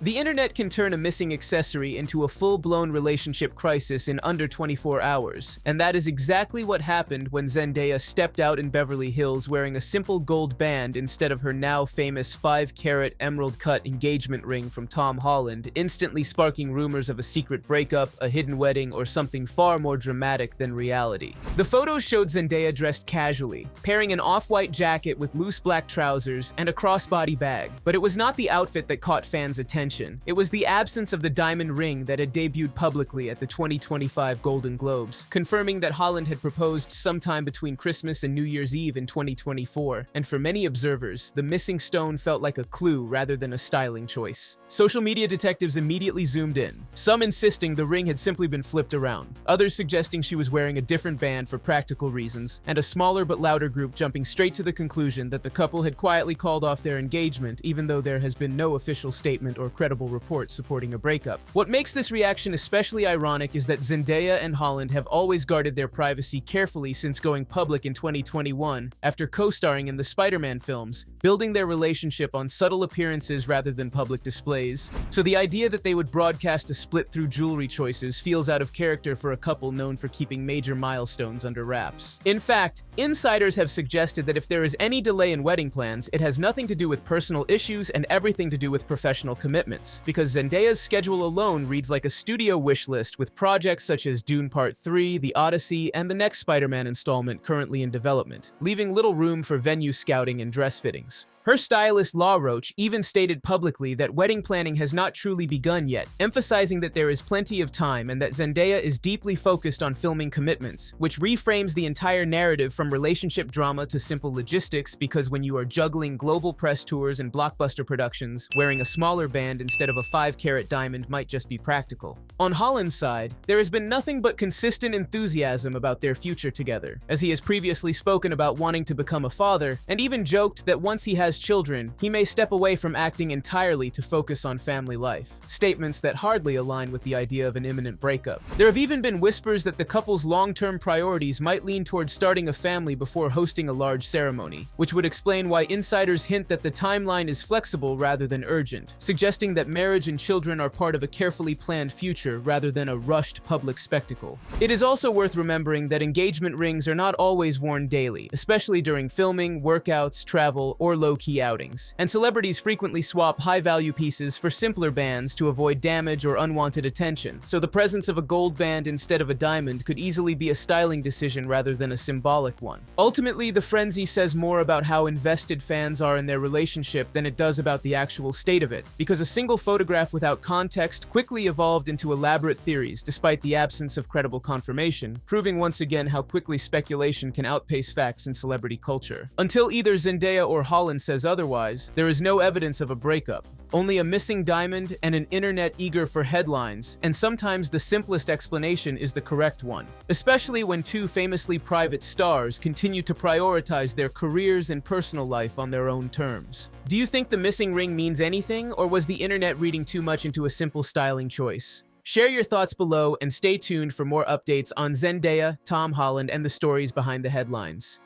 The internet can turn a missing accessory into a full-blown relationship crisis in under 24 hours, and that is exactly what happened when Zendaya stepped out in Beverly Hills wearing a simple gold band instead of her now famous 5-carat emerald-cut engagement ring from Tom Holland, instantly sparking rumors of a secret breakup, a hidden wedding, or something far more dramatic than reality. The photos showed Zendaya dressed casually, pairing an off-white jacket with loose black trousers and a crossbody bag, but it was not the outfit that caught fans' attention. It was the absence of the diamond ring that had debuted publicly at the 2025 Golden Globes, confirming that Holland had proposed sometime between Christmas and New Year's Eve in 2024, and for many observers, the missing stone felt like a clue rather than a styling choice. Social media detectives immediately zoomed in, some insisting the ring had simply been flipped around, others suggesting she was wearing a different band for practical reasons, and a smaller but louder group jumping straight to the conclusion that the couple had quietly called off their engagement even though there has been no official statement or credible reports supporting a breakup. What makes this reaction especially ironic is that Zendaya and Holland have always guarded their privacy carefully since going public in 2021 after co-starring in the Spider-Man films, building their relationship on subtle appearances rather than public displays. So the idea that they would broadcast a split through jewelry choices feels out of character for a couple known for keeping major milestones under wraps. In fact, insiders have suggested that if there is any delay in wedding plans, it has nothing to do with personal issues and everything to do with professional commitments, because Zendaya's schedule alone reads like a studio wish list with projects such as Dune Part 3, The Odyssey, and the next Spider-Man installment currently in development, leaving little room for venue scouting and dress fittings. Her stylist Law Roach even stated publicly that wedding planning has not truly begun yet, emphasizing that there is plenty of time and that Zendaya is deeply focused on filming commitments, which reframes the entire narrative from relationship drama to simple logistics, because when you are juggling global press tours and blockbuster productions, wearing a smaller band instead of a 5-carat diamond might just be practical. On Holland's side, there has been nothing but consistent enthusiasm about their future together, as he has previously spoken about wanting to become a father, and even joked that once he has children, he may step away from acting entirely to focus on family life, statements that hardly align with the idea of an imminent breakup. There have even been whispers that the couple's long-term priorities might lean towards starting a family before hosting a large ceremony, which would explain why insiders hint that the timeline is flexible rather than urgent, suggesting that marriage and children are part of a carefully planned future rather than a rushed public spectacle. It is also worth remembering that engagement rings are not always worn daily, especially during filming, workouts, travel, or low-key outings, and celebrities frequently swap high-value pieces for simpler bands to avoid damage or unwanted attention, so the presence of a gold band instead of a diamond could easily be a styling decision rather than a symbolic one. Ultimately, the frenzy says more about how invested fans are in their relationship than it does about the actual state of it, because a single photograph without context quickly evolved into elaborate theories despite the absence of credible confirmation, proving once again how quickly speculation can outpace facts in celebrity culture. Until either Zendaya or Holland says otherwise, there is no evidence of a breakup, only a missing diamond and an internet eager for headlines, and sometimes the simplest explanation is the correct one, especially when two famously private stars continue to prioritize their careers and personal life on their own terms. Do you think the missing ring means anything, or was the internet reading too much into a simple styling choice? Share your thoughts below and stay tuned for more updates on Zendaya, Tom Holland, and the stories behind the headlines.